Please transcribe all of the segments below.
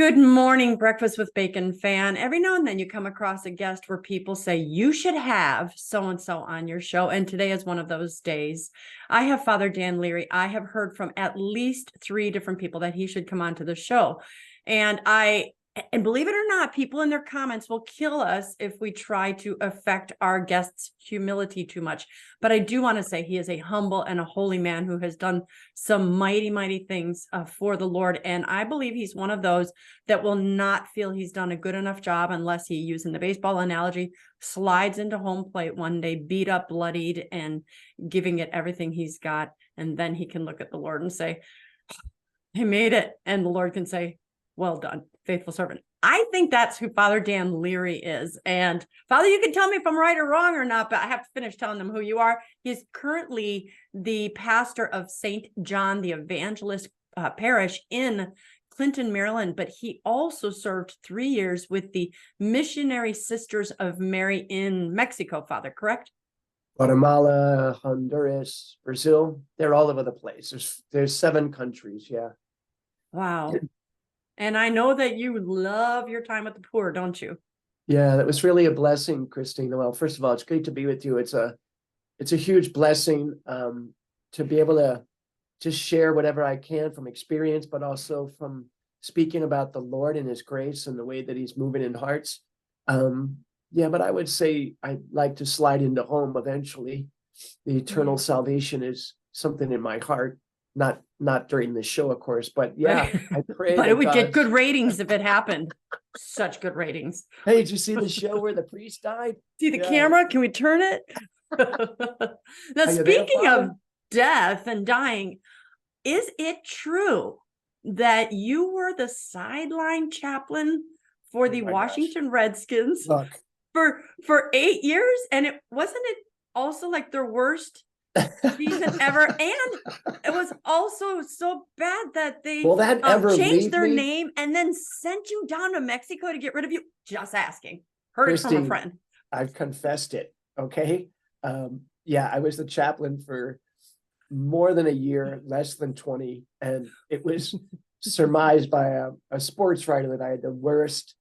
Good morning, Breakfast with Bacon fan. Every now and then you come across a guest where people say, you should have so-and-so on your show. And today is one of those days. I have Father Dan Leary. I have heard from at least 3 different people that he should come on to the show. And believe it or not, people in their comments will kill us if we try to affect our guests' humility too much. But I do want to say he is a humble and a holy man who has done some mighty, mighty things for the Lord. And I believe he's one of those that will not feel he's done a good enough job unless he, using the baseball analogy, slides into home plate one day, beat up, bloodied, and giving it everything he's got. And then he can look at the Lord and say, I made it. And the Lord can say, well done, faithful servant. I think that's who Father Dan Leary is. And Father, you can tell me if I'm right or wrong or not, but I have to finish telling them who you are. He's currently the pastor of St. John the Evangelist parish in Clinton, Maryland, but he also served 3 years with the Missionary Sisters of Mary in Mexico, Father, correct? Guatemala, Honduras, Brazil, they're all over the place. There's 7 countries, yeah. Wow. And I know that you love your time with the poor, don't you? Yeah, that was really a blessing, Christine. Well, first of all, it's great to be with you. It's a huge blessing to be able to just share whatever I can from experience, but also from speaking about the Lord and his grace and the way that he's moving in hearts. Yeah, but I would say I'd like to slide into home eventually. The eternal salvation is something in my heart. Not during the show, of course, but yeah, I pray. But it would get good ratings if it happened. Such good ratings. Hey, did you see the show where the priest died? See the camera? Can we turn it? Now, speaking of death and dying, is it true that you were the sideline chaplain for the Washington Redskins for 8 years? And it wasn't it also like their worst season ever, and it was also so bad that they changed their name and then sent you down to Mexico to get rid of you? Just asking. Heard Christine, it from a friend. I've confessed it. Okay. Yeah, I was the chaplain for more than a year, less than 20, and it was surmised by a sports writer that I had the worst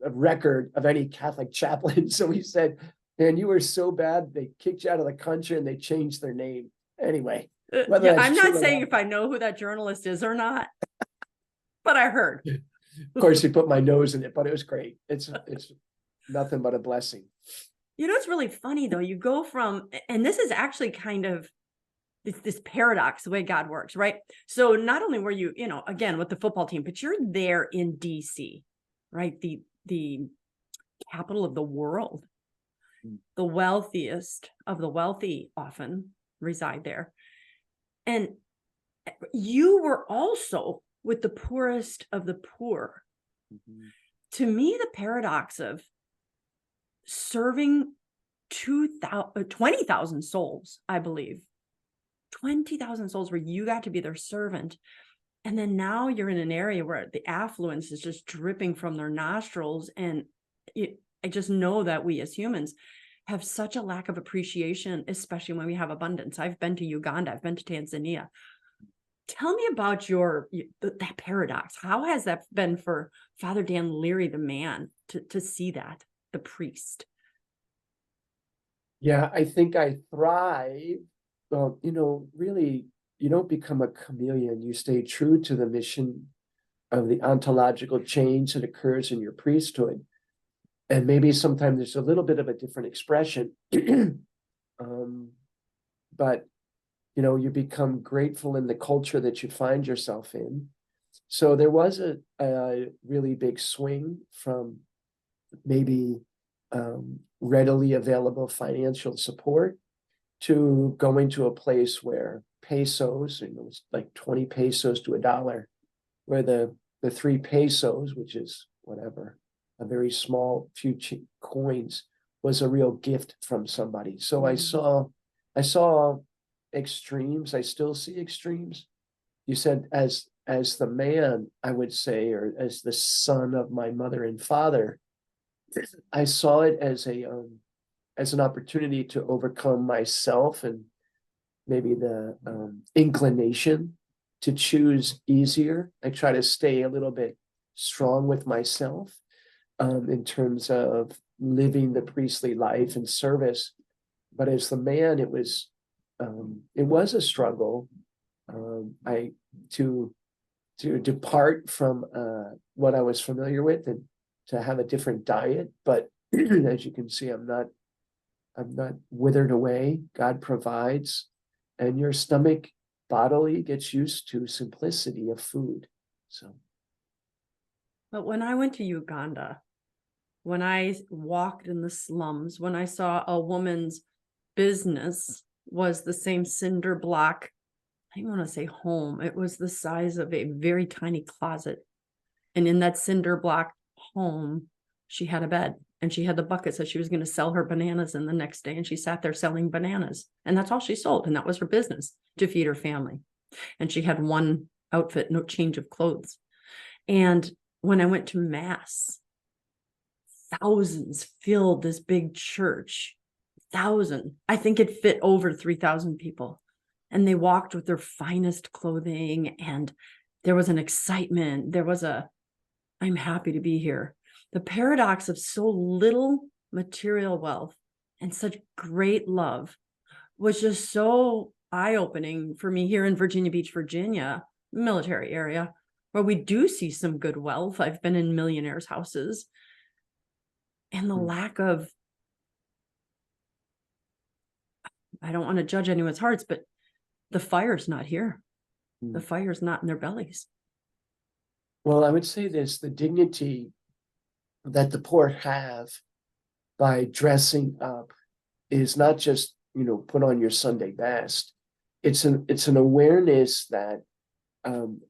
record of any Catholic chaplain. So he said, man, you were so bad, they kicked you out of the country and they changed their name. Anyway. Yeah, I'm not saying if I know who that journalist is or not, but I heard. Of course, he put my nose in it, but it was great. It's nothing but a blessing. You know, it's really funny, though. You go from, and this is actually kind of this paradox, the way God works, right? So not only were you, again, with the football team, but you're there in DC, right? The capital of the world. The wealthiest of the wealthy often reside there. And you were also with the poorest of the poor. Mm-hmm. To me, the paradox of serving 20,000 souls, I believe, 20,000 souls where you got to be their servant. And then now you're in an area where the affluence is just dripping from their nostrils. And I just know that we as humans have such a lack of appreciation, especially when we have abundance. I've been to Uganda. I've been to Tanzania. Tell me about that paradox. How has that been for Father Dan Leary, the man, to see that, the priest? Yeah, I think I thrive. Well, really, you don't become a chameleon. You stay true to the mission of the ontological change that occurs in your priesthood. And maybe sometimes there's a little bit of a different expression, but you become grateful in the culture that you find yourself in. So there was a really big swing from maybe readily available financial support to going to a place where pesos, it was like 20 pesos to $1, where the 3 pesos, which is whatever, a very small few coins, was a real gift from somebody. So I saw extremes. I still see extremes. You said as the man, I would say, or as the son of my mother and father, I saw it as an opportunity to overcome myself and maybe the inclination to choose easier. I try to stay a little bit strong with myself in terms of living the priestly life and service. But as the man, it was a struggle. To depart from what I was familiar with and to have a different diet. But as you can see, I'm not withered away. God provides, and your stomach bodily gets used to simplicity of food. So, but when I went to Uganda, when I walked in the slums, when I saw a woman's business was the same cinder block, I don't want to say home, it was the size of a very tiny closet. And in that cinder block home, she had a bed and she had the buckets that she was going to sell her bananas in the next day. And she sat there selling bananas. And that's all she sold. And that was her business, to feed her family. And she had one outfit, no change of clothes. And when I went to Mass, thousands filled this big church. I think it fit over 3,000 people. And they walked with their finest clothing, and there was an excitement. There was I'm happy to be here. The paradox of so little material wealth and such great love was just so eye-opening for me here in Virginia Beach, Virginia, military area, where we do see some good wealth. I've been in millionaires' houses. And the lack of, I don't want to judge anyone's hearts, but the fire's not here. The fire's not in their bellies. well, I would say this: the dignity that the poor have by dressing up is not just, put on your Sunday best. It's an awareness that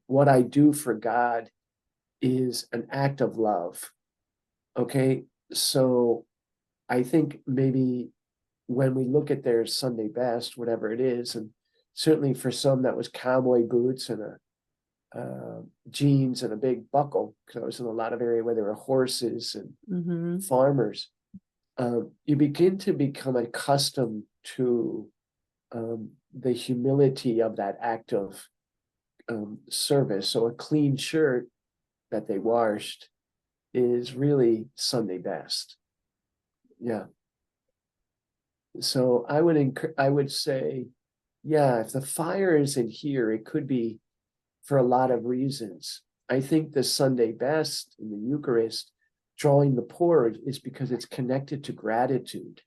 what I do for God is an act of love. Okay, so I think maybe when we look at their Sunday best, whatever it is, and certainly for some that was cowboy boots and jeans and a big buckle, because I was in a lot of area where there were horses and farmers. You begin to become accustomed to the humility of that act of service. So a clean shirt that they washed is really Sunday best. Yeah. So I would say, yeah, if the fire isn't here, it could be for a lot of reasons. I think the Sunday best in the Eucharist, drawing the poor, is because it's connected to gratitude.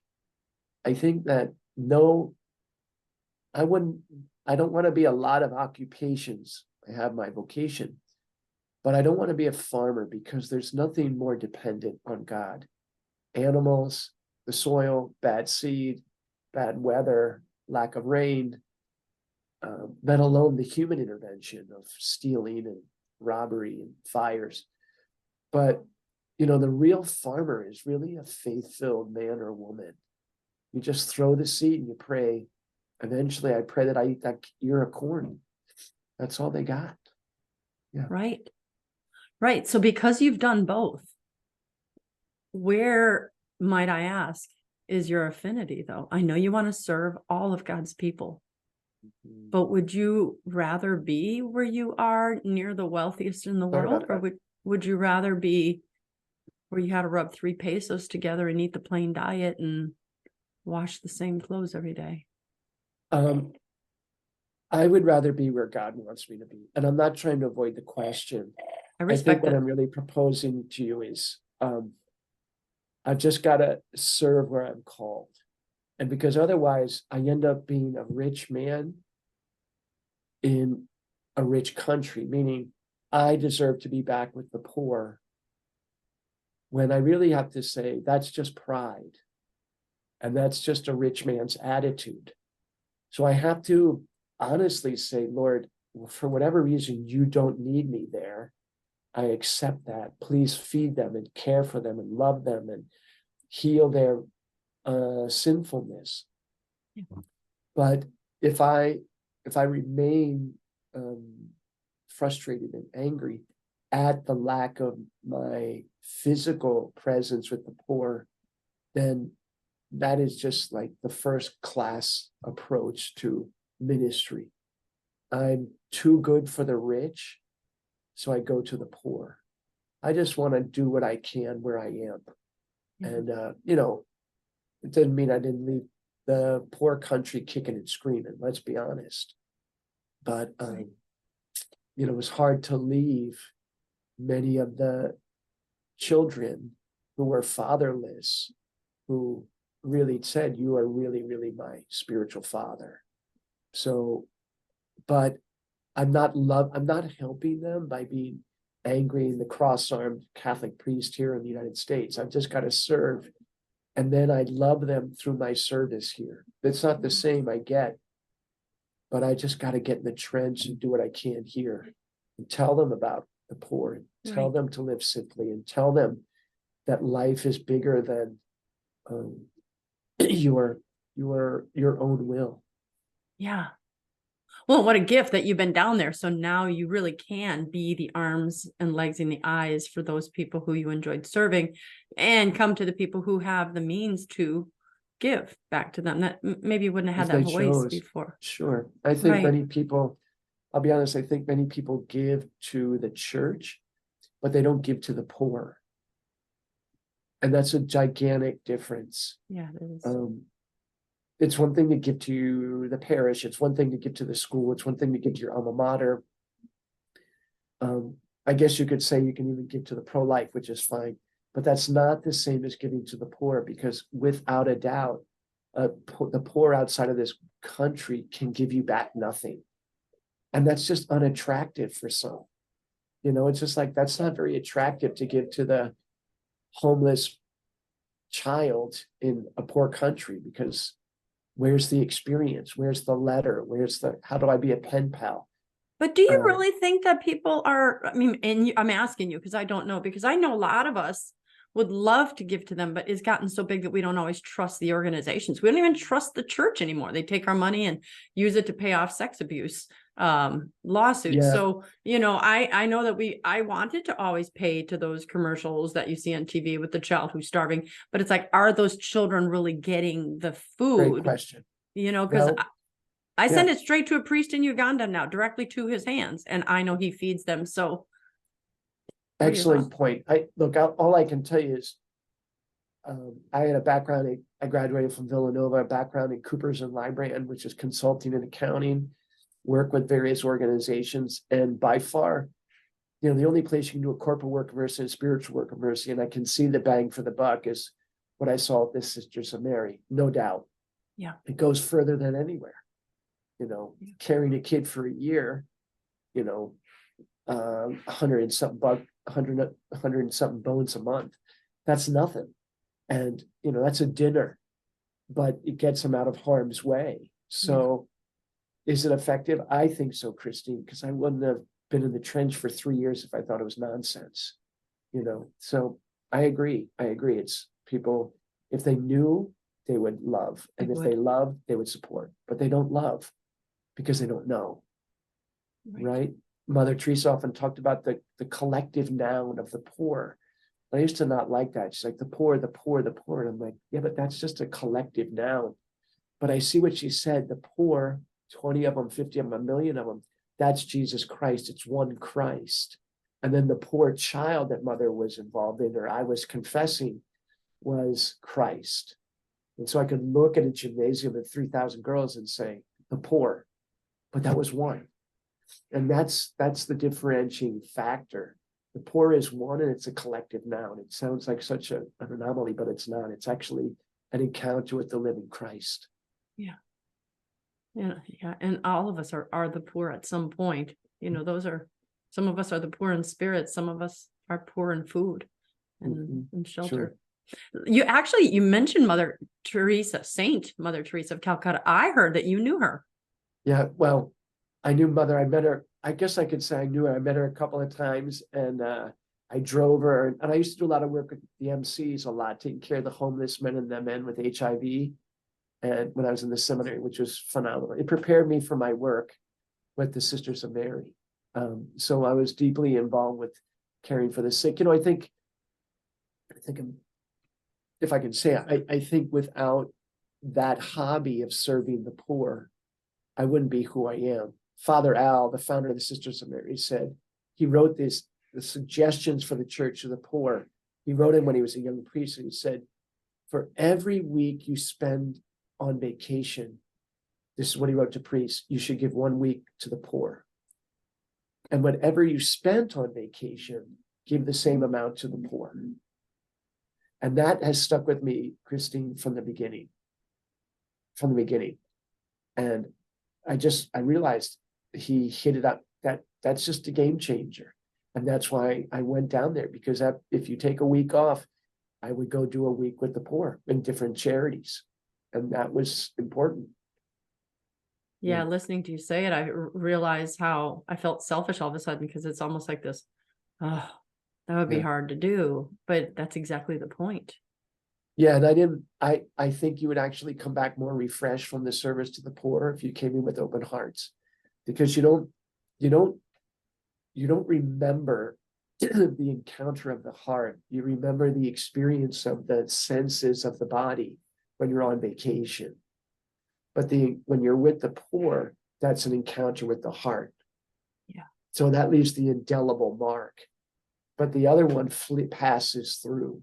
I think that I don't want to be a lot of occupations. I have my vocation, but I don't want to be a farmer because there's nothing more dependent on God. Animals, the soil, bad seed, bad weather, lack of rain, let alone the human intervention of stealing and robbery and fires. But, the real farmer is really a faith-filled man or woman. You just throw the seed and you pray. Eventually, I pray that I eat that ear of corn. That's all they got. Yeah. Right. Right. So because you've done both, where, might I ask, is your affinity, though? I know you want to serve all of God's people, but would you rather be where you are near the wealthiest in the world, or would you rather be where you had to rub 3 pesos together and eat the plain diet and wash the same clothes every day? I would rather be where God wants me to be. And I'm not trying to avoid the question. I think respect what it. I'm really proposing to you is I've just got to serve where I'm called. And because otherwise I end up being a rich man in a rich country, meaning I deserve to be back with the poor, when I really have to say that's just pride. And that's just a rich man's attitude. So I have to honestly say, Lord, for whatever reason, you don't need me there. I accept that. Please feed them and care for them and love them and heal their sinfulness. Yeah. But if I remain frustrated and angry at the lack of my physical presence with the poor, then that is just like the first class approach to ministry. I'm too good for the rich, so I go to the poor. I just want to do what I can where I am. And, it doesn't mean I didn't leave the poor country kicking and screaming, let's be honest. But, it was hard to leave many of the children who were fatherless, who really said, you are really, really my spiritual father. So, but I'm not helping them by being angry and the cross-armed Catholic priest here in the United States. I've just got to serve. And then I love them through my service here. It's not the same, I get, but I just got to get in the trench and do what I can here and tell them about the poor, and tell them to live simply, and tell them that life is bigger than your own will. Yeah. Well, what a gift that you've been down there. So now you really can be the arms and legs and the eyes for those people who you enjoyed serving, and come to the people who have the means to give back to them that maybe you wouldn't have had that voice before. Sure. I think many people, I'll be honest, I think many people give to the church, but they don't give to the poor. And that's a gigantic difference. Yeah, it is. It's one thing to give to the parish. It's one thing to give to the school. It's one thing to give to your alma mater. I guess you could say you can even give to the pro-life, which is fine, but that's not the same as giving to the poor, because without a doubt, the poor outside of this country can give you back nothing. And that's just unattractive for some. It's just like, that's not very attractive to give to the homeless child in a poor country, because where's the experience? Where's the letter? How do I be a pen pal? But do you really think that people are, and I'm asking you because I don't know, because I know a lot of us would love to give to them, but it's gotten so big that we don't always trust the organizations. We don't even trust the church anymore. They take our money and use it to pay off sex abuse lawsuits. Yeah. So, I know that I wanted to always pay to those commercials that you see on TV with the child who's starving, but it's like, are those children really getting the food? Great question. Because I send it straight to a priest in Uganda now, directly to his hands, and I know he feeds them. So excellent point. All I can tell you is I had a background, I graduated from Villanova, a background in Coopers and Lybrand, which is consulting and accounting, work with various organizations. And by far, the only place you can do a corporal work of mercy and spiritual work of mercy, and I can see the bang for the buck, is what I saw at this Sisters of Mary, no doubt. Yeah. It goes further than anywhere. Carrying a kid for a year, 100 and something bones a month. That's nothing. And, that's a dinner, but it gets them out of harm's way. So is it effective? I think so, Christine, because I wouldn't have been in the trench for 3 years if I thought it was nonsense, So I agree. It's people, if they knew, they would love. And if they loved, they would support, but they don't love because they don't know. Right? Mother Teresa often talked about the collective noun of the poor. I used to not like that. She's like, the poor, the poor, the poor. And I'm like, yeah, but that's just a collective noun. But I see what she said, the poor, 20 of them, 50 of them, 1 million of them, that's Jesus Christ. It's one Christ. And then the poor child that mother was involved in, or I was confessing, was Christ. And so I could look at a gymnasium of 3,000 girls and say, the poor, but that was one. And that's the differentiating factor. The poor is one, and it's a collective noun. It sounds like such an anomaly, but it's not. It's actually an encounter with the living Christ. Yeah. And all of us are the poor at some point. Some of us are the poor in spirit. Some of us are poor in food and shelter. Sure. You mentioned Mother Teresa, Saint Mother Teresa of Calcutta. I heard that you knew her. Yeah, well, I knew Mother. I met her. I guess I could say I knew her. I met her a couple of times, and I drove her. And I used to do a lot of work with the MCs a lot, taking care of the homeless men and the men with HIV. And when I was in the seminary, which was phenomenal, it prepared me for my work with the Sisters of Mary. So I was deeply involved with caring for the sick. I think if I can say, I think without that hobby of serving the poor, I wouldn't be who I am. Father Al, the founder of the Sisters of Mary, said he wrote the suggestions for the church of the poor. He wrote them when he was a young priest, and he said, for every week you spend on vacation, this is what he wrote to priests, you should give 1 week to the poor. And whatever you spent on vacation, give the same amount to the poor. And that has stuck with me, Christine, from the beginning. From the beginning. And I realized he hit it up. That's just a game changer. And that's why I went down there, because if you take a week off, I would go do a week with the poor in different charities. And that was important. Yeah, listening to you say it, I realized how I felt selfish all of a sudden, because it's almost like this, oh, that would be hard to do, but that's exactly the point. Yeah, and I think you would actually come back more refreshed from the service to the poor if you came in with open hearts, because you don't remember the encounter of the heart. You remember the experience of the senses of the body when you're on vacation. But when you're with the poor, that's an encounter with the heart. Yeah. So that leaves the indelible mark. But the other one passes through.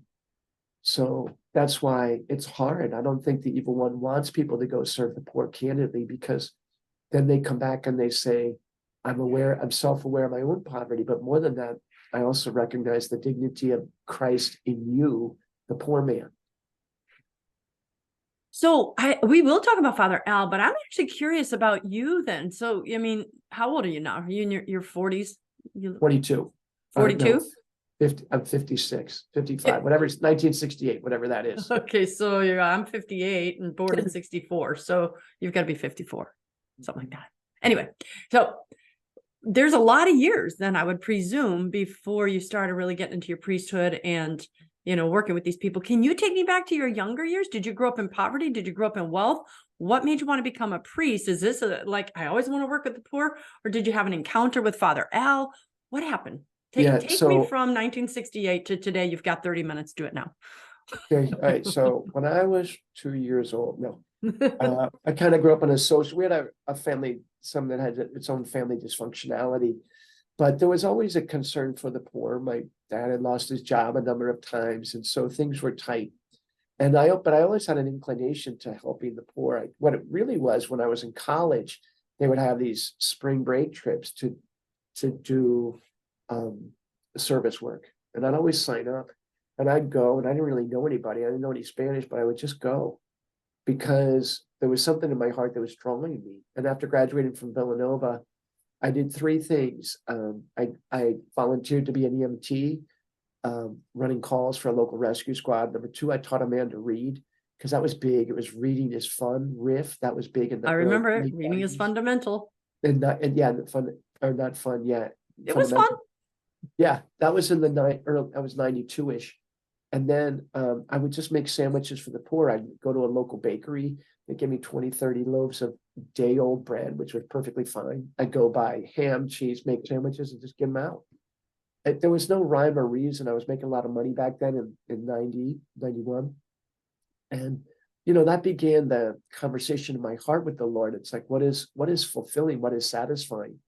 So that's why it's hard. I don't think the evil one wants people to go serve the poor candidly, because then they come back and they say, I'm self-aware of my own poverty, but more than that, I also recognize the dignity of Christ in you, the poor man. So we will talk about Father Al, but I'm actually curious about you then. So, I mean, how old are you now? Are you in your 40s? 42. 42? No, 50, I'm 56, 55, whatever, it's 1968, whatever that is. Okay, so I'm 58 and born in 64. So you've got to be 54, something like that. Anyway, so there's a lot of years then, I would presume, before you started really getting into your priesthood and working with these people. Can you take me back to your younger years? Did you grow up in poverty? Did you grow up in wealth? What made you want to become a priest? Is this like, I always want to work with the poor? Or did you have an encounter with Father Al? What happened? Take me from 1968 to today. You've got 30 minutes. Do it now. Okay, all right. So when I was 2 years old, I kind of grew up in a social, we had a family, some that had its own family dysfunctionality, but there was always a concern for the poor. My dad had lost his job a number of times, and so things were tight. But I always had an inclination to helping the poor. What it really was, when I was in college, they would have these spring break trips to do service work, and I'd always sign up, and I'd go, and I didn't really know anybody. I didn't know any Spanish, but I would just go because there was something in my heart that was drawing me. And after graduating from Villanova, I did 3 things. I volunteered to be an EMT, running calls for a local rescue squad. Number 2, I taught a man to read, because that was big. It was reading is fun. Riff, that was big. I remember it. Reading is fundamental. And fun, or not fun yet. It was fun. Yeah, that was in I was 92-ish. And then I would just make sandwiches for the poor. I'd go to a local bakery. They give me 20, 30 loaves of day-old bread, which was perfectly fine. I'd go buy ham, cheese, make sandwiches, and just give them out. There was no rhyme or reason. I was making a lot of money back then in 90, 91. And, that began the conversation in my heart with the Lord. It's like, what is fulfilling? What is satisfying?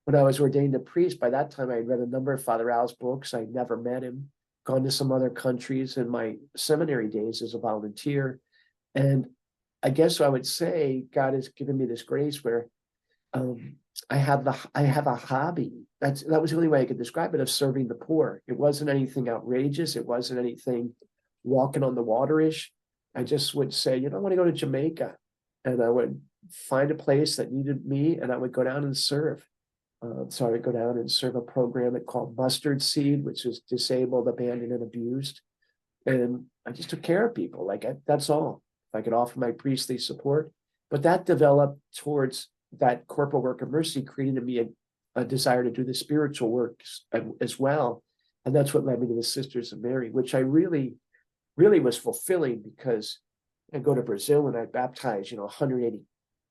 When I was ordained a priest, by that time, I had read a number of Father Al's books. I'd never met him, gone to some other countries in my seminary days as a volunteer. And I guess I would say God has given me this grace where I have a hobby. That was the only way I could describe it, of serving the poor. It wasn't anything outrageous. It wasn't anything walking on the water-ish. I just would say, I want to go to Jamaica, and I would find a place that needed me, and I would go down and serve. So I would go down and serve a program called Mustard Seed, which is disabled, abandoned, and abused. And I just took care of people. That's all. If I could offer my priestly support. But that developed towards that corporal work of mercy, created in me a desire to do the spiritual work as well. And that's what led me to the Sisters of Mary, which I really, really was fulfilling, because I go to Brazil and I baptize, 180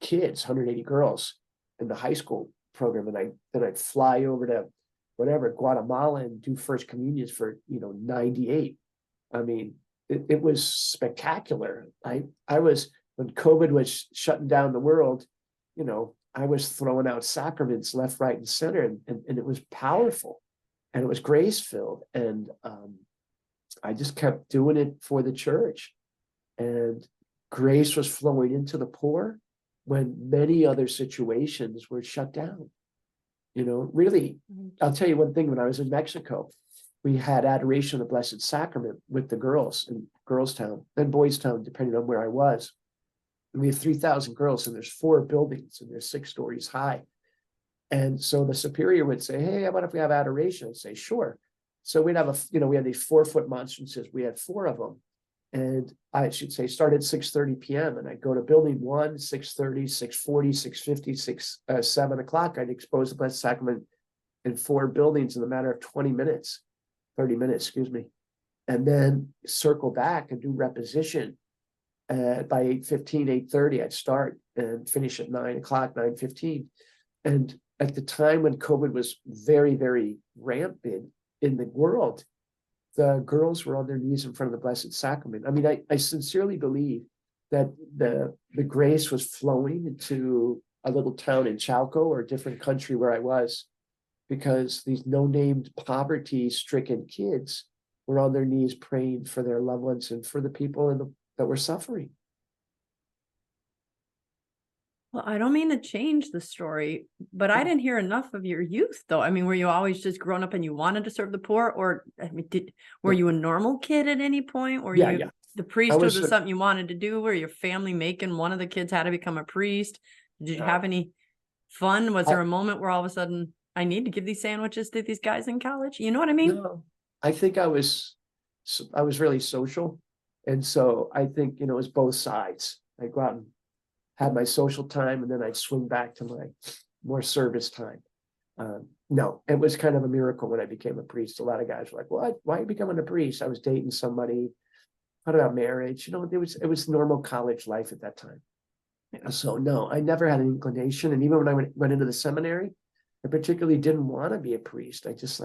kids, 180 girls in the high school program. And then I'd fly over to Guatemala, and do first communions for, 98. I mean, it was spectacular. I was, when COVID was shutting down the world, I was throwing out sacraments left, right, and center, and it was powerful, and it was grace-filled. And I just kept doing it for the church. And grace was flowing into the poor when many other situations were shut down. You know, really, I'll tell you one thing. When I was in Mexico, we had adoration of the Blessed Sacrament with the girls in Girls Town, then Boys Town, depending on where I was. And we have 3,000 girls, and there's 4 buildings, and they're 6 stories high. And so the superior would say, hey, how about if we have adoration? I'd say, sure. So we'd have we had these 4-foot monstrances. We had 4 of them. And I should say start at 6:30 p.m. And I'd go to building 1, 6:30, 6:40, 6:50, 7 o'clock. I'd expose the Blessed Sacrament in 4 buildings in a matter of 30 minutes, excuse me. And then circle back and do reposition. By 8:15, 8:30, I'd start and finish at 9 o'clock, 9:15. And at the time when COVID was very, very rampant in the world, the girls were on their knees in front of the Blessed Sacrament. I mean, I sincerely believe that the grace was flowing into a little town in Chalco, or a different country where I was, because these no-named poverty-stricken kids were on their knees praying for their loved ones and for the people that were suffering. Well, I don't mean to change the story, but I didn't hear enough of your youth, though. I mean, were you always just grown up and you wanted to serve the poor, or I mean, were you a normal kid at any point? Were you the priesthood was something you wanted to do? Were your family making one of the kids had to become a priest? Did you have any fun? Was there a moment where all of a sudden I need to give these sandwiches to these guys in college? You know what I mean? No, I think I was really social, and so I think it was both sides. I go out and had my social time, and then I'd swing back to my more service time. No, it was kind of a miracle when I became a priest. A lot of guys were like, "What? Why are you becoming a priest?" I was dating somebody. What about marriage? It was normal college life at that time. So no, I never had an inclination. And even when I went into the seminary, I particularly didn't want to be a priest. I just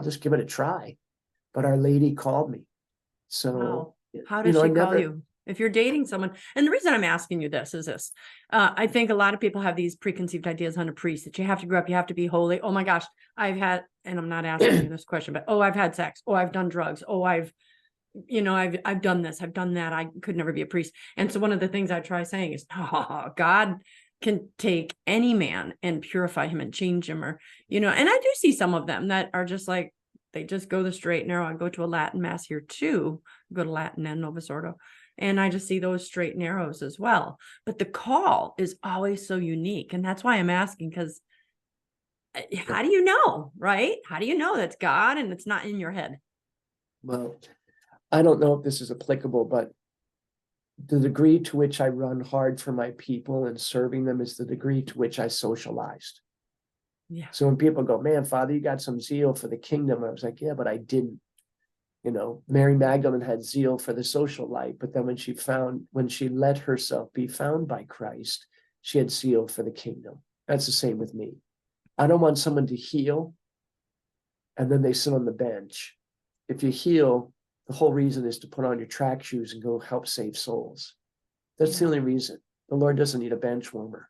just give it a try. But Our Lady called me. So wow. How does she call you? If you're dating someone, and the reason I'm asking you this is this, I think a lot of people have these preconceived ideas on a priest, that you have to grow up, you have to be holy. Oh my gosh, I've had, and I'm not asking you this question, but I've had sex. I've done drugs. I've done this, I've done that. I could never be a priest. And so one of the things I try saying is, God can take any man and purify him and change him, or, and I do see some of them that are just like, they just go the straight and narrow. I go to a Latin mass here too, go to Latin and Novus Ordo. And I just see those straight and narrows as well. But the call is always so unique. And that's why I'm asking, because how do you know, right? How do you know that's God and it's not in your head? Well, I don't know if this is applicable, but the degree to which I run hard for my people and serving them is the degree to which I socialized. Yeah. So when people go, man, Father, you got some zeal for the kingdom. I was like, yeah, but I didn't. Mary Magdalene had zeal for the social life, but then when she let herself be found by Christ, she had zeal for the kingdom. That's the same with me. I don't want someone to heal and then they sit on the bench. If you heal, the whole reason is to put on your track shoes and go help save souls. That's the only reason. The Lord doesn't need a bench warmer.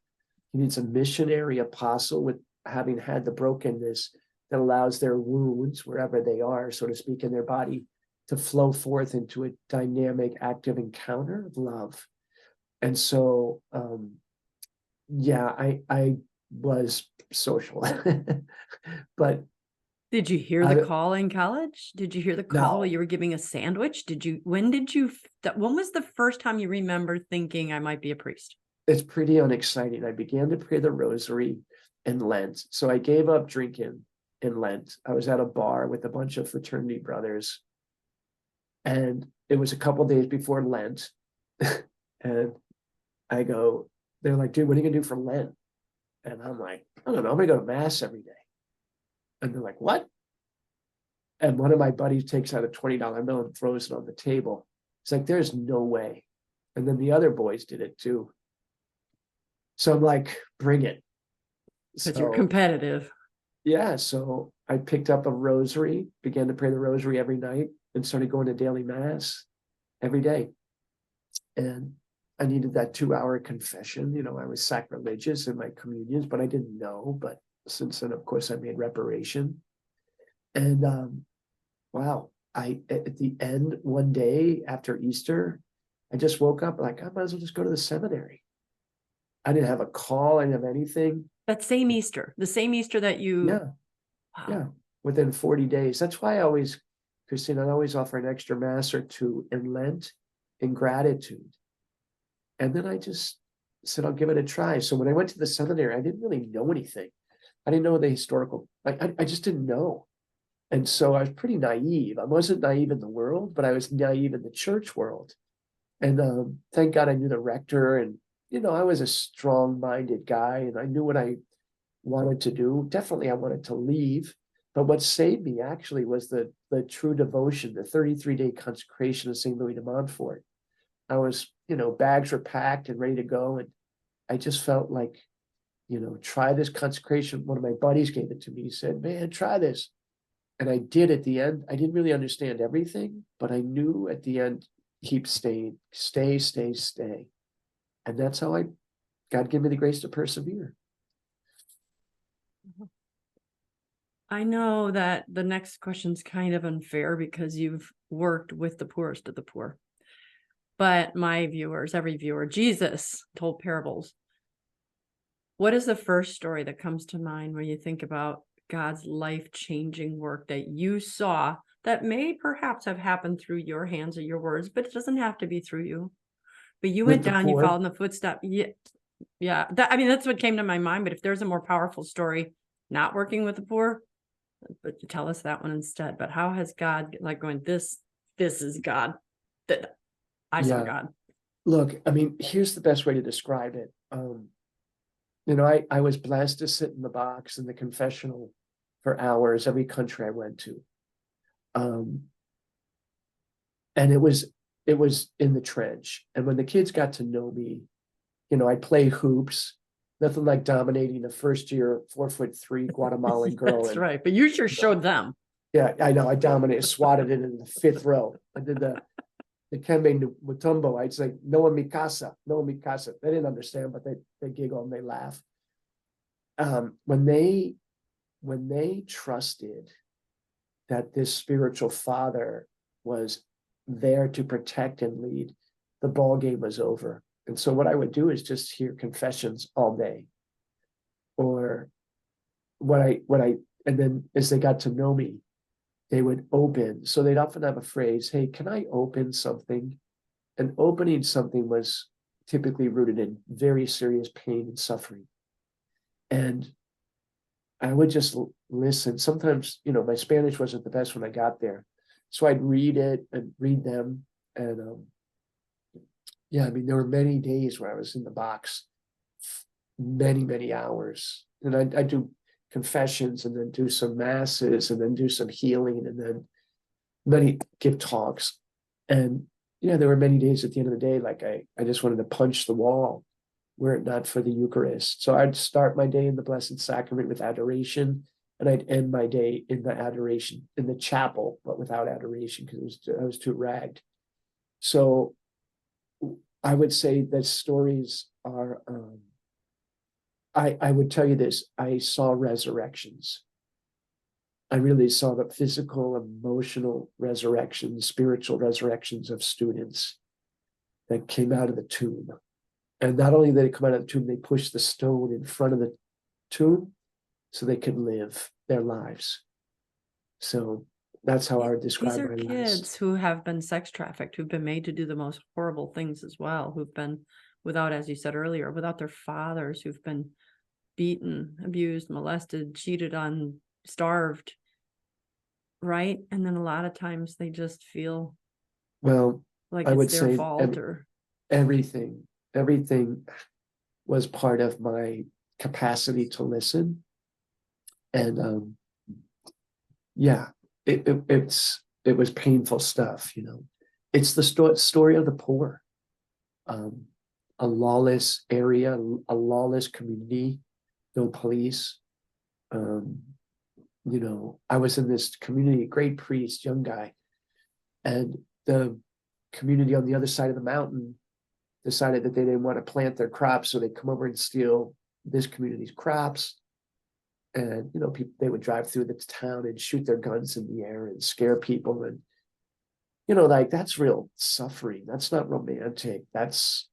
He needs a missionary apostle with having had the brokenness that allows their wounds, wherever they are, so to speak, in their body, to flow forth into a dynamic, active encounter of love. And so, I was social. But did you hear the call in college? Did you hear the call while you were giving a sandwich? When was the first time you remember thinking I might be a priest? It's pretty unexciting. I began to pray the rosary in Lent. So I gave up drinking in Lent. I was at a bar with a bunch of fraternity brothers, and it was a couple days before Lent. And they're like, dude, what are you gonna do for Lent? And I'm like, I don't know, I'm gonna go to mass every day. And they're like, what? And one of my buddies takes out a $20 bill and throws it on the table. It's like, there's no way. And then the other boys did it too. So I'm like, bring it. Because you're competitive. Yeah, so I picked up a rosary, began to pray the rosary every night, and started going to daily mass every day. And I needed that 2-hour confession. You know, I was sacrilegious in my communions, but I didn't know. But since then, of course, I made reparation. And wow, at the end one day after Easter, I just woke up like, I might as well just go to the seminary. I didn't have a call, I didn't have anything. That same Easter, the same Easter that you. Yeah, Wow. yeah, within 40 days. That's why I always, Christine, I always offer an extra mass or two in Lent in gratitude. And then I just said, I'll give it a try. So when I went to the seminary, I didn't really know anything. I didn't know the historical, I just didn't know. And so I was pretty naive. I wasn't naive in the world, but I was naive in the church world. And thank God I knew the rector, and, you know, I was a strong-minded guy and I knew what I wanted to do. Definitely I wanted to leave. But what saved me actually was the true devotion, the 33-day consecration of St. Louis de Montfort. I was, you know, bags were packed and ready to go. And I just felt like, you know, try this consecration. One of my buddies gave it to me. He said, man, try this. And I did at the end. I didn't really understand everything, but I knew at the end, keep staying, stay. And that's how God gave me the grace to persevere. I know that the next question's kind of unfair because you've worked with the poorest of the poor. But my viewers, every viewer, Jesus told parables. What is the first story that comes to mind when you think about God's life-changing work that you saw that may perhaps have happened through your hands or your words, but it doesn't have to be through you. But you went down, you followed in the footsteps. Yeah. I mean, that's what came to my mind. But if there's a more powerful story, not working with the poor, but tell us that one instead. But how has God, like, going, this is God, that I saw God. Look, I mean, here's the best way to describe it. You know, I was blessed to sit in the box in the confessional for hours every country I went to. And it was in the trench. And when the kids got to know me, you know, I'd play hoops, nothing like dominating a first year 4'3" Guatemalan girl. That's right. But you sure showed them. Yeah, I know. I dominated, swatted it in the 5th row. I did the Kembe Mutombo. I'd say, no mi casa, no mi casa. They didn't understand, but they giggle and they laugh. When they trusted that this spiritual father was there to protect and lead, the ball game was over. And so what I would do is just hear confessions all day. Or and then as they got to know me, they would open. So they'd often have a phrase, hey, can I open something? And opening something was typically rooted in very serious pain and suffering. And I would just listen. Sometimes, you know, my Spanish wasn't the best when I got there. So I'd read it and read them. And yeah, I mean, there were many days where I was in the box, many hours. And I'd do confessions and then do some masses and then do some healing and then give talks. And yeah, there were many days at the end of the day, like I just wanted to punch the wall were it not for the Eucharist. So I'd start my day in the Blessed Sacrament with adoration, and I'd end my day in the adoration, in the chapel, but without adoration because I was too ragged. So I would say that stories are, I would tell you this, I saw resurrections. I really saw the physical, emotional resurrections, spiritual resurrections of students that came out of the tomb. And not only did they come out of the tomb, they pushed the stone in front of the tomb so they could live their lives. So that's how I would describe my lives. These are kids who have been sex trafficked, who've been made to do the most horrible things as well, who've been without, as you said earlier, without their fathers, who've been beaten, abused, molested, cheated on, starved, right? And then a lot of times they just feel like it's their fault. Or everything was part of my capacity to listen. And yeah, it was painful stuff, you know. It's the story of the poor, a lawless area, a lawless community, no police. You know, I was in this community, great priest, young guy, and the community on the other side of the mountain, decided that they didn't want to plant their crops, so they'd come over and steal this community's crops. And, you know, people, they would drive through the town and shoot their guns in the air and scare people. And, you know, like, that's real suffering. That's not romantic. That's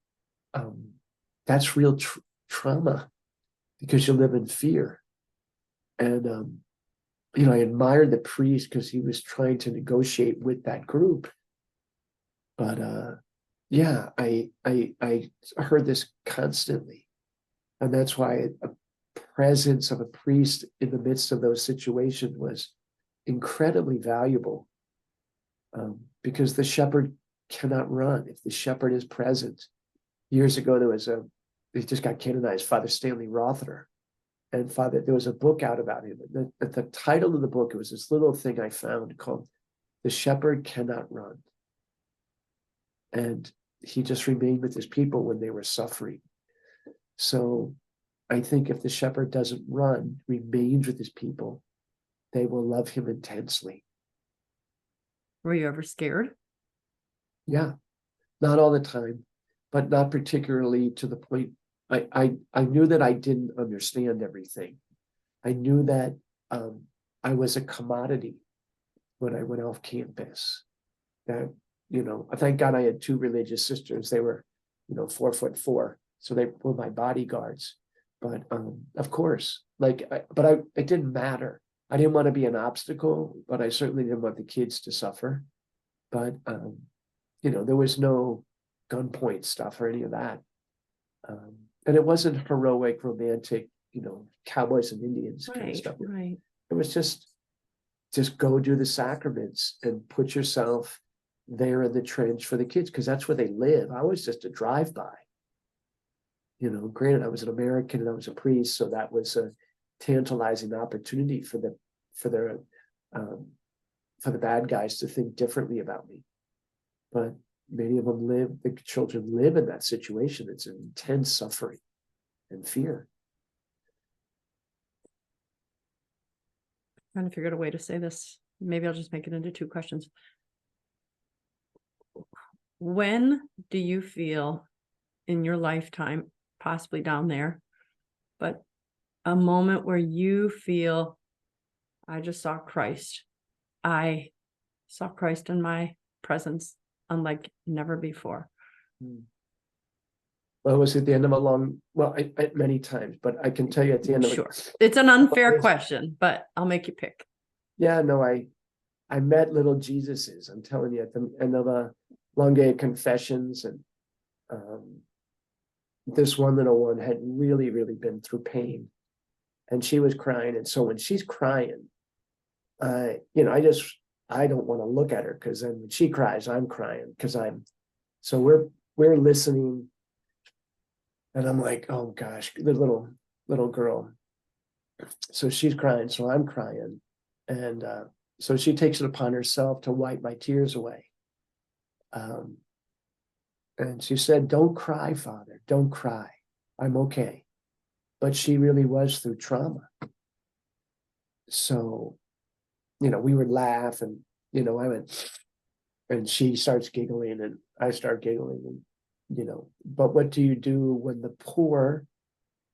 real trauma, because you live in fear. And, you know, I admired the priest because he was trying to negotiate with that group. But, yeah, I heard this constantly. And that's why a presence of a priest in the midst of those situations was incredibly valuable, because the shepherd cannot run if the shepherd is present. Years ago, he just got canonized, Father Stanley Rothner. And there was a book out about him. And the title of the book, it was this little thing I found called "The Shepherd Cannot Run." And he just remained with his people when they were suffering. So I think if the shepherd doesn't run, remains with his people, they will love him intensely. Were you ever scared? Yeah, not all the time, but not particularly to the point. I knew that I didn't understand everything. I knew that I was a commodity when I went off campus. That, you know, thank God I had two religious sisters. They were, you know, 4'4", so they were my bodyguards. But of course, it didn't matter. I didn't want to be an obstacle, but I certainly didn't want the kids to suffer. But you know, there was no gunpoint stuff or any of that. And it wasn't heroic, romantic, you know, cowboys and Indians kind of stuff. Right. It was just go do the sacraments and put yourself there in the trench for the kids, because that's where they live. I was just a drive-by. You know, granted, I was an American and I was a priest, so that was a tantalizing opportunity for the bad guys to think differently about me. But many of them the children live in that situation. It's an intense suffering and fear. Trying to figure out a way to say this. Maybe I'll just make it into two questions. When do you feel in your lifetime, possibly down there, but a moment where you feel, I just saw Christ. I saw Christ in my presence, unlike never before? Well, it was at the end of a long, many times, but I can tell you at the end of Sure. It's an unfair question, but I'll make you pick. Yeah, no, I met little Jesuses, I'm telling you, at the end of a long day of confessions. And this one little one had really, really been through pain, and she was crying. And so when she's crying, you know, I don't want to look at her, because then when she cries, I'm crying, so we're listening. And I'm like, oh gosh, the little girl. So she's crying, so I'm crying. And so she takes it upon herself to wipe my tears away. And she said, "Don't cry, Father, don't cry. I'm okay." But she really was through trauma. So, you know, we would laugh, and, you know, I went, and she starts giggling and I start giggling, and, you know, but what do you do when the poor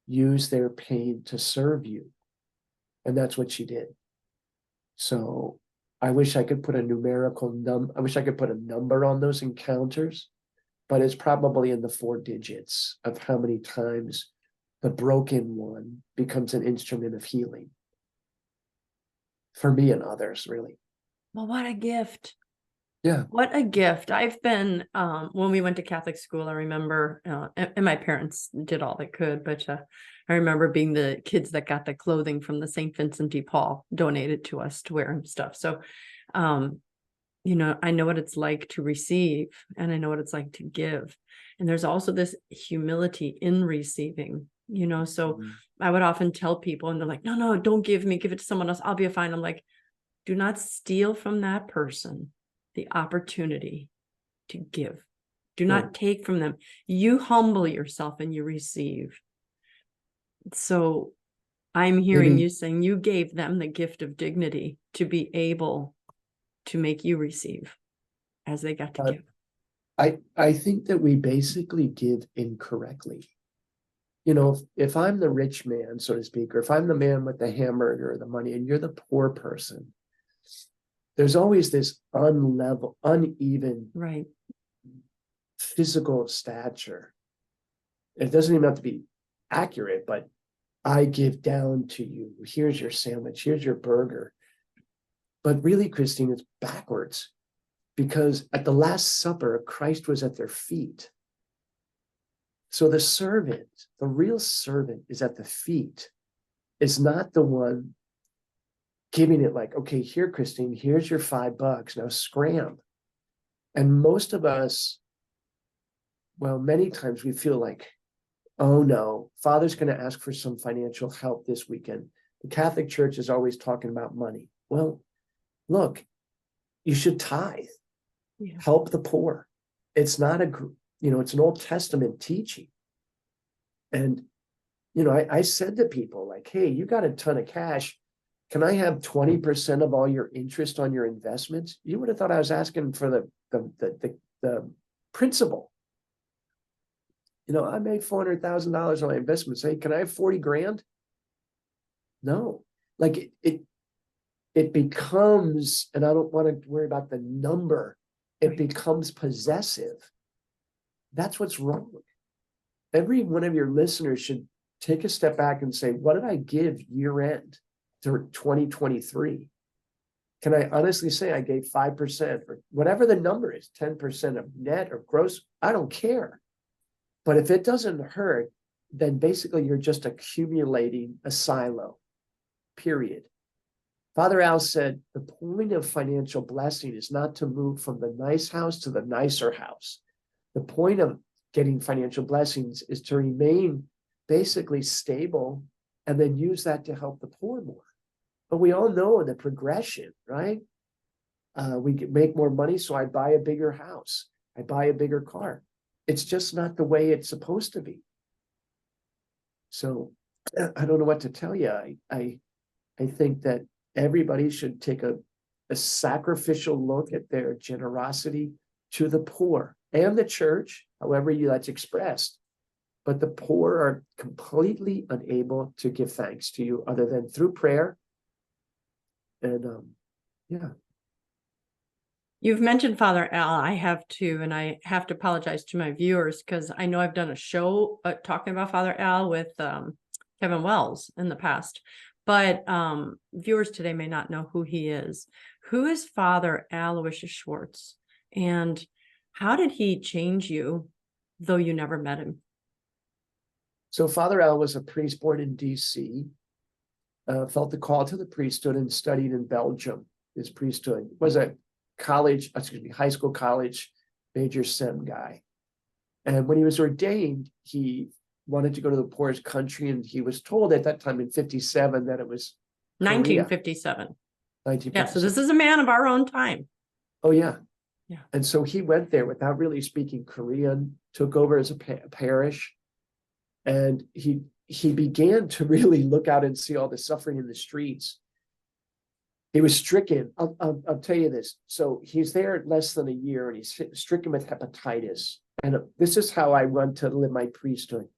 use their pain to serve you? And that's what she did. So I wish I could put a number on those encounters, but it's probably in the 4 digits of how many times the broken one becomes an instrument of healing for me and others, really. Well, what a gift. Yeah. What a gift. I've been, when we went to Catholic school, I remember, and my parents did all they could, but I remember being the kids that got the clothing from the St. Vincent de Paul donated to us to wear and stuff. So, you know, I know what it's like to receive, and I know what it's like to give. And there's also this humility in receiving, you know, so I would often tell people, and they're like, no, don't give me, give it to someone else. I'll be fine. I'm like, do not steal from that person the opportunity to give. Do not take from them. You humble yourself and you receive. So I'm hearing you saying you gave them the gift of dignity to be able to make you receive as they got to give. I think that we basically give incorrectly. You know, if I'm the rich man, so to speak, or if I'm the man with the hamburger or the money, and you're the poor person, there's always this uneven Right. physical stature. It doesn't even have to be accurate, but I give down to you. Here's your sandwich. Here's your burger. But really, Christine, it's backwards, because at the Last Supper, Christ was at their feet. So the servant, the real servant, is at the feet. It's not the one giving it like, okay, here, Christine, here's your $5. Now scram. And most of us, well, many times we feel like, oh no, Father's going to ask for some financial help this weekend. The Catholic Church is always talking about money. Well, look, you should tithe, help the poor. It's not it's an Old Testament teaching. And, I said to people like, hey, you got a ton of cash. Can I have 20% of all your interest on your investments? You would have thought I was asking for the principal. I made $400,000 on my investments. Hey, can I have 40 grand? No, like it becomes, and I don't want to worry about the number. It becomes possessive. That's what's wrong. Every one of your listeners should take a step back and say, what did I give year end to 2023? Can I honestly say I gave 5% or whatever the number is, 10% of net or gross? I don't care. But if it doesn't hurt, then basically you're just accumulating a silo, period. Father Al said, the point of financial blessing is not to move from the nice house to the nicer house. The point of getting financial blessings is to remain basically stable and then use that to help the poor more. But we all know the progression, right? We make more money, so I buy a bigger house. I buy a bigger car. It's just not the way it's supposed to be. So I don't know what to tell you. I think that everybody should take a sacrificial look at their generosity to the poor and the church, however that's expressed. But the poor are completely unable to give thanks to you other than through prayer. And yeah. You've mentioned Father Al. I have to, and I have to apologize to my viewers because I know I've done a show talking about Father Al with Kevin Wells in the past, but viewers today may not know who he is. Who is Father Aloysius Schwartz, and how did he change you, though you never met him? So Father Al was a priest born in D.C., felt the call to the priesthood and studied in Belgium. His priesthood was a high school college major sem guy. And when he was ordained, he wanted to go to the poorest country, and he was told at that time in 57 that it was 1957. 1957. Yeah, so this is a man of our own time. Oh, yeah. Yeah. And so he went there without really speaking Korean, took over as a parish, and he began to really look out and see all the suffering in the streets. He was stricken. I'll tell you this. So he's there less than a year, and he's stricken with hepatitis. And this is how I want to live my priesthood.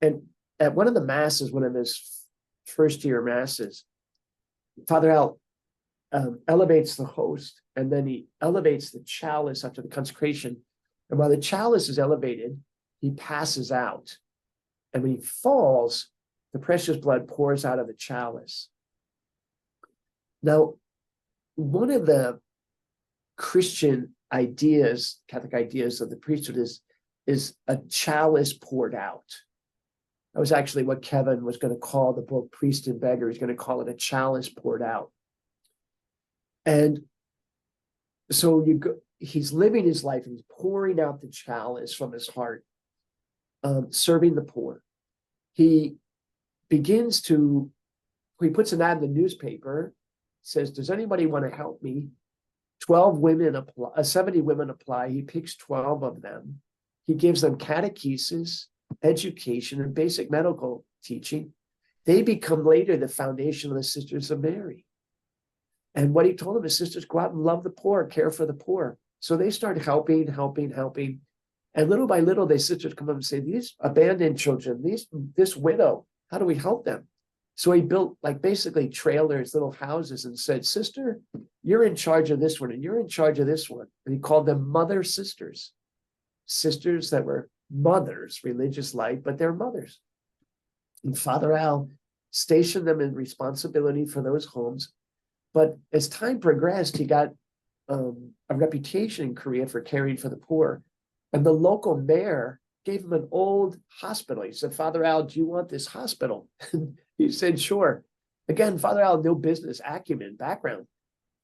And at one of the masses, one of his first year masses, Father Al elevates the host, and then he elevates the chalice after the consecration. And while the chalice is elevated, he passes out. And when he falls, the precious blood pours out of the chalice. Now, one of the Christian ideas, Catholic ideas of the priesthood is a chalice poured out. That was actually what Kevin was going to call the book Priest and Beggar. He's going to call it a chalice poured out. And so he's living his life, and he's pouring out the chalice from his heart, serving the poor. He puts an ad in the newspaper, says, does anybody want to help me? 70 women apply. He picks 12 of them. He gives them catechesis, education, and basic medical teaching. They become later the foundation of the Sisters of Mary. And what he told them is, sisters, go out and love the poor, care for the poor. So they started helping. And little by little, the sisters come up and say, these abandoned children, this widow, how do we help them? So he built like basically trailers, little houses, and said, sister, you're in charge of this one, and you're in charge of this one. And he called them mother sisters, sisters that were mothers, religious life, but they're mothers. And Father Al stationed them in responsibility for those homes. But as time progressed, he got a reputation in Korea for caring for the poor. And the local mayor gave him an old hospital. He said, Father Al, do you want this hospital? He said, sure. Again, Father Al, no business acumen background.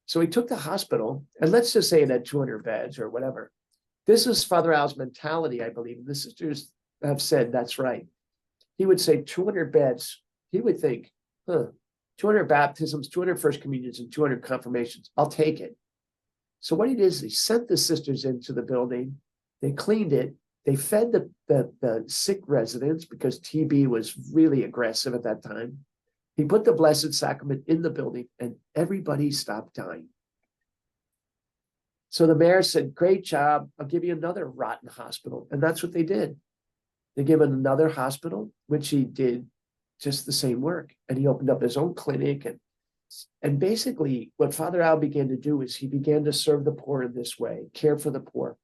So he took the hospital, and let's just say it had 200 beds or whatever. This is Father Al's mentality, I believe. The sisters have said that's right. He would say 200 beds. He would think, 200 baptisms, 200 first communions, and 200 confirmations. I'll take it. So what he did is he sent the sisters into the building. They cleaned it. They fed the sick residents because TB was really aggressive at that time. He put the Blessed Sacrament in the building, and everybody stopped dying. So the mayor said, great job. I'll give you another rotten hospital. And that's what they did. They gave him another hospital, which he did just the same work. And he opened up his own clinic. And basically what Father Al began to do is he began to serve the poor in this way, care for the poor.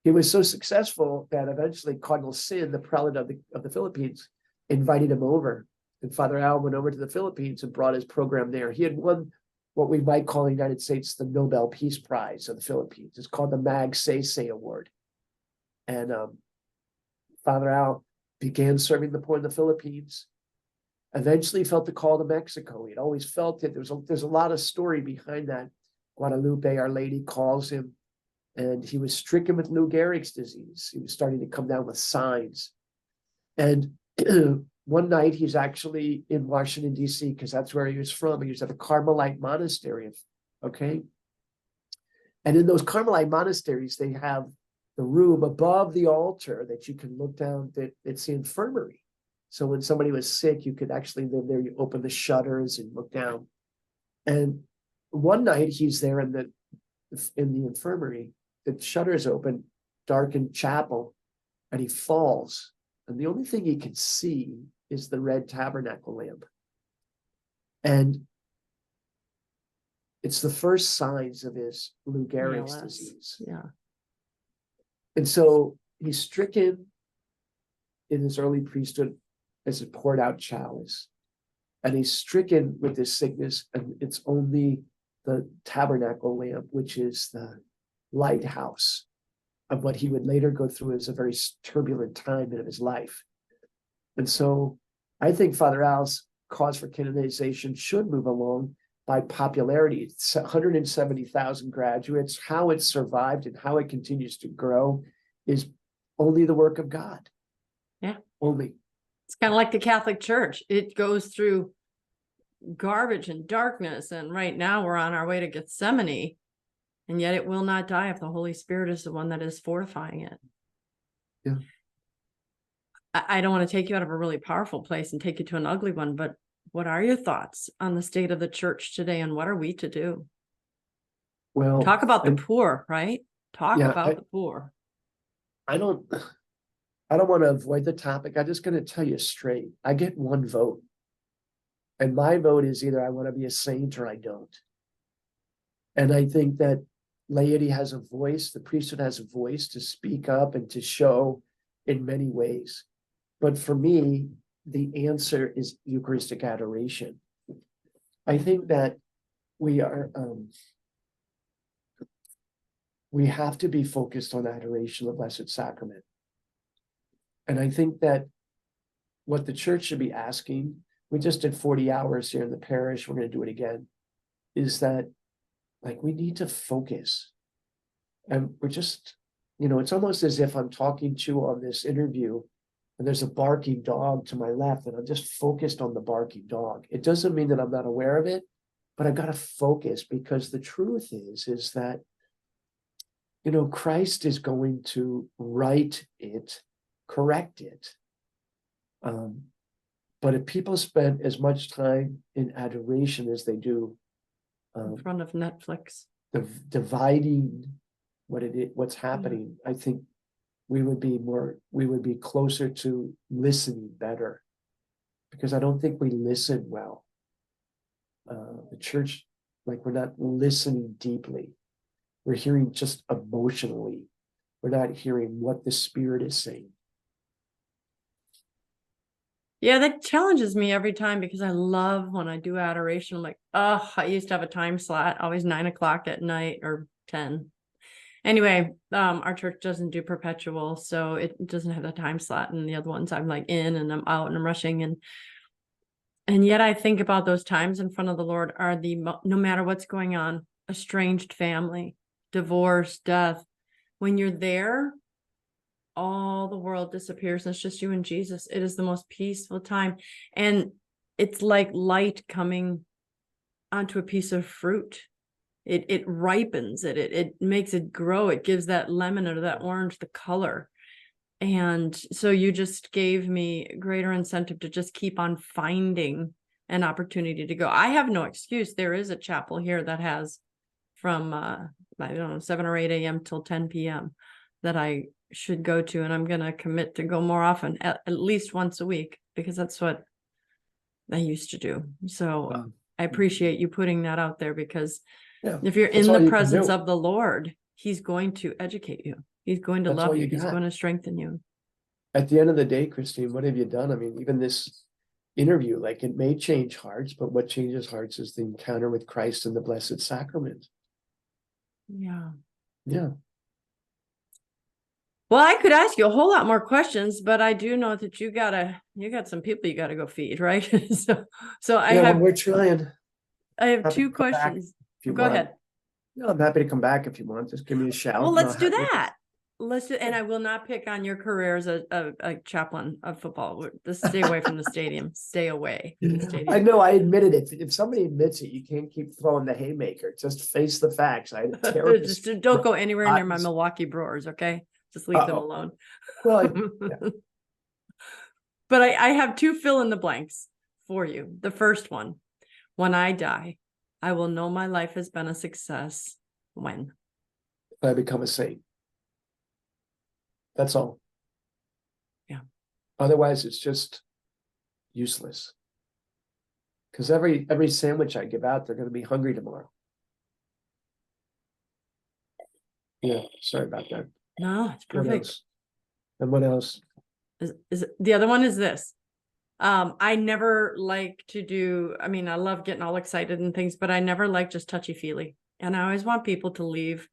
He was so successful that eventually Cardinal Sin, the prelate of the Philippines, invited him over. And Father Al went over to the Philippines and brought his program there. He had won what we might call in the United States the Nobel Peace Prize of the Philippines. It's called the Magsaysay Award. And Father Al began serving the poor in the Philippines. Eventually felt the call to Mexico. He'd always felt it. There's a lot of story behind that. Guadalupe, Our Lady, calls him. And he was stricken with Lou Gehrig's disease. He was starting to come down with signs. And one night he's actually in Washington, D.C., because that's where he was from. He was at the Carmelite monastery, okay? And in those Carmelite monasteries, they have the room above the altar that you can look down, it's the infirmary. So when somebody was sick, you could actually live there. You open the shutters and look down. And one night he's there in the infirmary. The shutters open, darkened chapel, and he falls. And the only thing he can see is the red tabernacle lamp. And it's the first signs of his Lou Gehrig's disease. Yeah. And so he's stricken in his early priesthood as a poured out chalice. And he's stricken with this sickness, and it's only the tabernacle lamp, which is the lighthouse of what he would later go through as a very turbulent time in his life. And so I think Father Al's cause for canonization should move along by popularity. It's 170,000 graduates. How it survived and how it continues to grow is only the work of God. Yeah. Only. It's kind of like the Catholic Church. It goes through garbage and darkness. And right now we're on our way to Gethsemane. And yet it will not die if the Holy Spirit is the one that is fortifying it. Yeah. I don't want to take you out of a really powerful place and take you to an ugly one, but what are your thoughts on the state of the church today, and what are we to do? Well, talk about the poor, right? Talk about the poor. I don't want to avoid the topic. I'm just going to tell you straight. I get one vote. And my vote is either I want to be a saint or I don't. And I think that laity has a voice, the priesthood has a voice to speak up and to show in many ways. But for me, the answer is Eucharistic adoration. I think that we have to be focused on adoration of the Blessed Sacrament. And I think that what the church should be asking, we just did 40 hours here in the parish, we're going to do it again, is that like we need to focus. And we're just, it's almost as if I'm talking to you on this interview and there's a barking dog to my left and I'm just focused on the barking dog. It doesn't mean that I'm not aware of it, but I've got to focus, because the truth is that, Christ is going to right it, correct it. But if people spend as much time in adoration as they do in front of Netflix, dividing what's happening, I think we would be closer to listening better, because I don't think we listen well. The church, like, we're not listening deeply. We're hearing just emotionally. We're not hearing what the Spirit is saying. Yeah, that challenges me every time, because I love when I do adoration. I'm like, oh, I used to have a time slot, always 9 o'clock at night or 10. Anyway, our church doesn't do perpetual, so it doesn't have the time slot. And the other ones I'm like in and I'm out and I'm rushing. And yet I think about those times in front of the Lord are no matter what's going on, estranged family, divorce, death. When you're there, all the world disappears and it's just you and Jesus. It is the most peaceful time. And it's like light coming onto a piece of fruit. It ripens it. It makes it grow. It gives that lemon or that orange the color. And so you just gave me greater incentive to just keep on finding an opportunity to go. I have no excuse. There is a chapel here that has from, I don't know, 7 or 8 a.m. till 10 p.m. that I should go to. And I'm going to commit to go more often, at least once a week, because that's what I used to do. So I appreciate you putting that out there, because if you're in the presence of the Lord, he's going to educate you. He's going to love you. He's going to strengthen you. At the end of the day, Christine, what have you done? I mean, even this interview, like, it may change hearts, but what changes hearts is the encounter with Christ and the Blessed Sacrament. Yeah. Yeah. Well, I could ask you a whole lot more questions, but I do know that you got some people you got to go feed, right? We're trying. I have 2 questions. Go ahead. No, I'm happy to come back if you want. Just give me a shout. Well, let's do that. And I will not pick on your career as a chaplain of football. Just stay away from the stadium. Stay away from the stadium. I know. I admitted it. If somebody admits it, you can't keep throwing the haymaker. Just face the facts. I had a terrible. Just don't go anywhere near my Milwaukee Brewers, okay? Just leave them alone. Well, But I have 2 fill in the blanks for you. The first one: when I die, I will know my life has been a success. When I become a saint. That's all. Yeah. Otherwise, it's just useless. Because every sandwich I give out, they're going to be hungry tomorrow. Yeah, sorry about that. No, it's perfect. What else? Is the other one is this. I never like to do, I mean, I love getting all excited and things, but I never like just touchy-feely. And I always want people to leave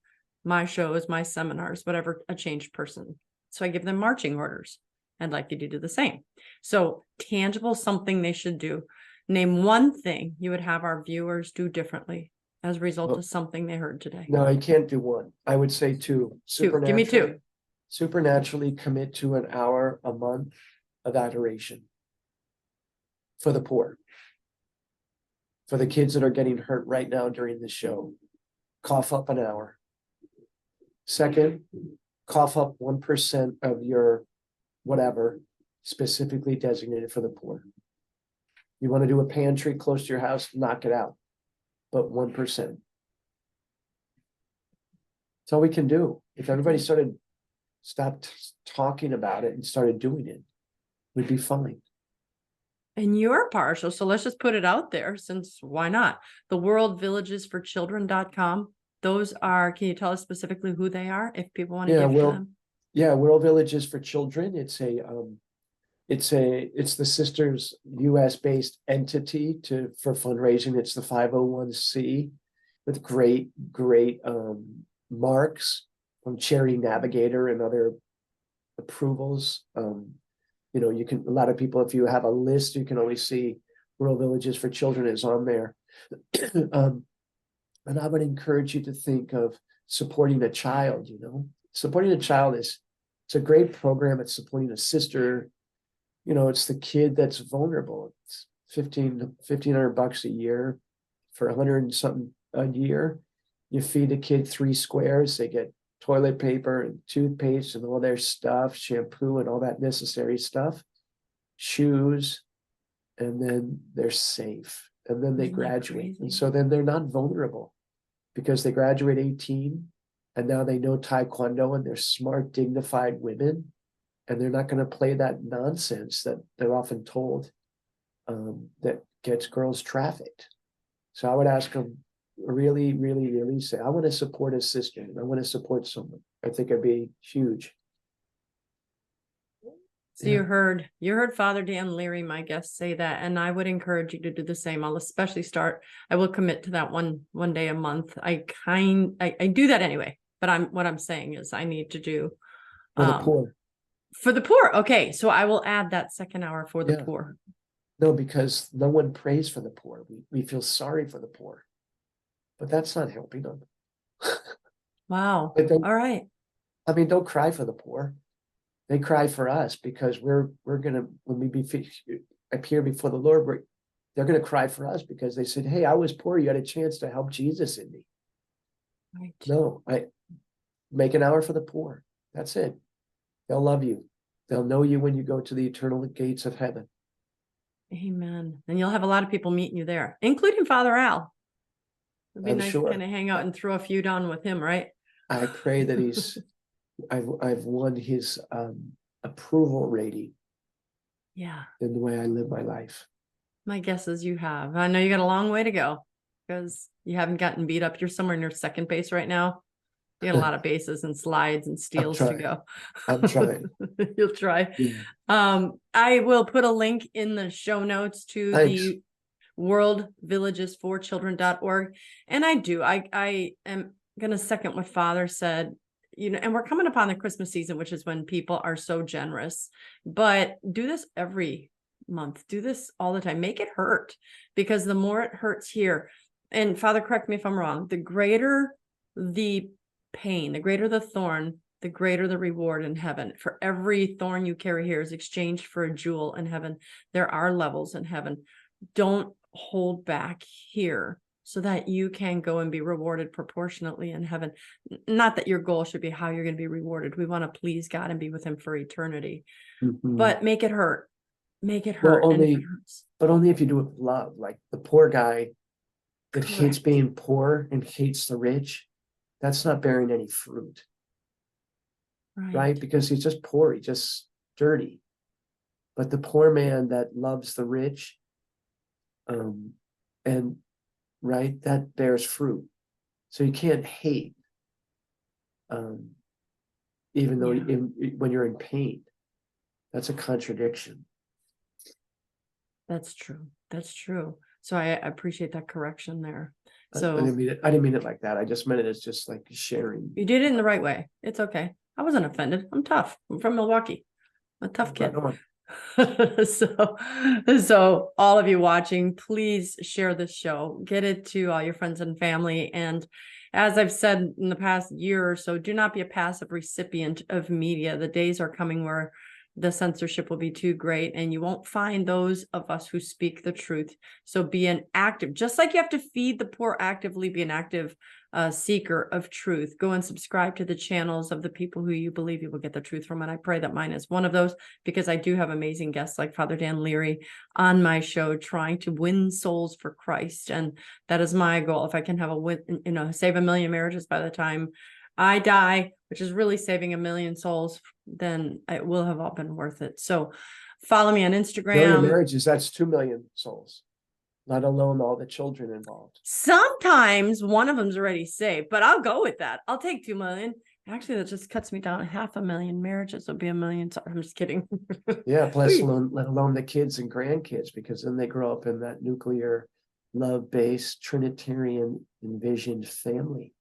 my shows, my seminars, whatever, a changed person. So I give them marching orders. I'd like you to do the same. So tangible, something they should do. Name one thing you would have our viewers do differently as a result of something they heard today. No, I can't do one. I would say 2. 2. Give me 2. Supernaturally commit to an hour a month of adoration for the poor, for the kids that are getting hurt right now during the show. Cough up an hour. Second, cough up 1% of your whatever specifically designated for the poor. You want to do a pantry close to your house, knock it out, but 1%. That's all we can do. If everybody stopped talking about it and started doing it, we'd be fine. And you're partial, so let's just put it out there, since why not? The worldvillagesforchildren.com. Those are, can you tell us specifically who they are if people want to give to them? Yeah, World Villages for Children. It's the sisters US based entity for fundraising. It's the 501c with great marks from Charity Navigator and other approvals. You can, a lot of people, if you have a list, you can always see World Villages for Children is on there. And I would encourage you to think of supporting a child. Supporting a child it's a great program. It's supporting a sister. It's the kid that's vulnerable. It's $1,500 a year for 100 and something a year. You feed a kid 3 squares, they get toilet paper and toothpaste and all their stuff, shampoo and all that necessary stuff, shoes, and then they're safe. And then they graduate. And so then they're not vulnerable because they graduate 18 and now they know Taekwondo and they're smart, dignified women, and they're not going to play that nonsense that they're often told that gets girls trafficked. So I would ask them really, really, really say, I want to support a sister. I want to support someone. I think it'd be huge. So you heard Father Dan Leary, my guest, say that, and I would encourage you to do the same. I'll especially start. I will commit to that one day a month. I do that anyway, but what I'm saying is I need to do For the poor. For the poor. Okay, so I will add that second hour for the poor. No, because no one prays for the poor. We feel sorry for the poor, but that's not helping them. Wow. All right. I mean, don't cry for the poor. They cry for us because we're gonna, when we appear before the Lord, they're gonna cry for us because they said, "Hey, I was poor. You had a chance to help Jesus in me." Right. No, I make an hour for the poor. That's it. They'll love you. They'll know you when you go to the eternal gates of heaven. Amen. And you'll have a lot of people meeting you there, including Father Al. It'd be nice to kind of hang out and throw a feud on with him, right? I pray that I've won his approval rating. Yeah. In the way I live my life. My guess is you have. I know you got a long way to go because you haven't gotten beat up. You're somewhere in your second base right now. You got a lot of bases and slides and steals to go. I'm trying. You'll try. Yeah. I will put a link in the show notes to the worldvillagesforchildren.org. And I am going to second what Father said, and we're coming upon the Christmas season, which is when people are so generous, but do this every month. Do this all the time. Make it hurt, because the more it hurts here, and Father, correct me if I'm wrong, the greater the pain, the greater the thorn, the greater the reward in heaven. For every thorn you carry here is exchanged for a jewel in heaven. There are levels in heaven. Don't hold back here so that you can go and be rewarded proportionately in heaven. Not that your goal should be how you're going to be rewarded. We want to please God and be with him for eternity. Mm-hmm. But make it hurt. Make it hurt. Well, but only if you do it with love. Like the poor guy that hates being poor and hates the rich, that's not bearing any fruit. Right? Because he's just poor, he's just dirty. But the poor man that loves the rich, that bears fruit. So you can't hate, even though when you're in pain. That's a contradiction. That's true. That's true. So I appreciate that correction there. So I didn't mean it like that. I just meant it as just like sharing. You did it in the right way. It's okay. I wasn't offended. I'm tough. I'm from Milwaukee. I'm a tough kid. So all of you watching, please share this show. Get it to all your friends and family. And as I've said in the past year or so, do not be a passive recipient of media. The days are coming where the censorship will be too great, and you won't find those of us who speak the truth. So be an active, just like you have to feed the poor actively, be an active seeker of truth. Go and subscribe to the channels of the people who you believe you will get the truth from. And I pray that mine is one of those, because I do have amazing guests like Father Dan Leary on my show, trying to win souls for Christ. And that is my goal. If I can have save 1 million marriages by the time I die, which is really saving 1 million souls, then it will have all been worth it. So follow me on Instagram. 1 million marriages, that's 2 million souls, let alone all the children involved. Sometimes one of them's already saved, but I'll go with that. I'll take 2 million. Actually, that just cuts me down 500,000 marriages. It'll be 1 million. Sorry, I'm just kidding. Yeah, plus let alone the kids and grandkids, because then they grow up in that nuclear, love-based, Trinitarian envisioned family.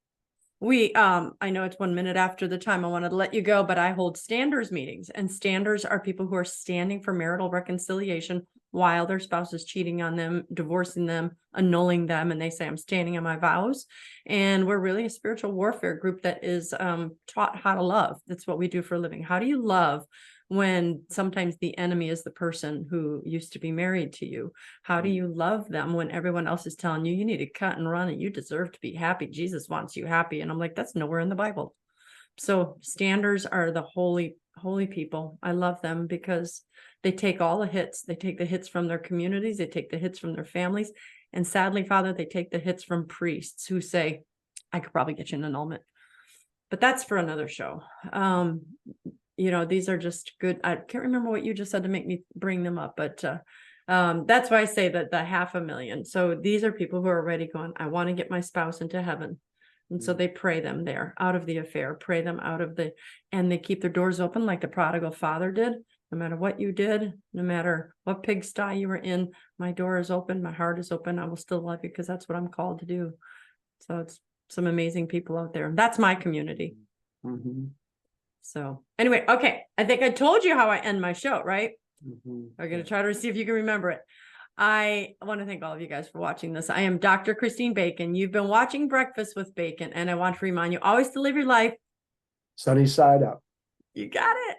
I know it's 1 minute after the time I wanted to let you go, but I hold standers meetings, and standers are people who are standing for marital reconciliation while their spouse is cheating on them, divorcing them, annulling them. And they say, I'm standing on my vows. And we're really a spiritual warfare group that is taught how to love. That's what we do for a living. How do you love when sometimes the enemy is the person who used to be married to you? How do you love them when everyone else is telling you, you need to cut and run and you deserve to be happy? Jesus wants you happy. And I'm like, that's nowhere in the Bible. So standers are the holy people. I love them because they take all the hits. They take the hits from their communities. They take the hits from their families. And sadly, Father, they take the hits from priests who say, I could probably get you an annulment. but that's for another show. You know, these are just good. I can't remember what you just said to make me bring them up, but that's why I say that the 500,000. So these are people who are already going, I want to get my spouse into heaven. And so they pray them there out of the affair, pray them out of the, and they keep their doors open like the prodigal father did. No matter what you did, no matter what pigsty you were in, my door is open, my heart is open. I will still love you because that's what I'm called to do. So it's some amazing people out there. That's my community. Mm-hmm. So anyway, okay. I think I told you how I end my show, right? Mm-hmm. I'm going to try to see if you can remember it. I want to thank all of you guys for watching this. I am Dr. Christine Bacon. You've been watching Breakfast with Bacon, and I want to remind you always to live your life Sunny side up. You got it.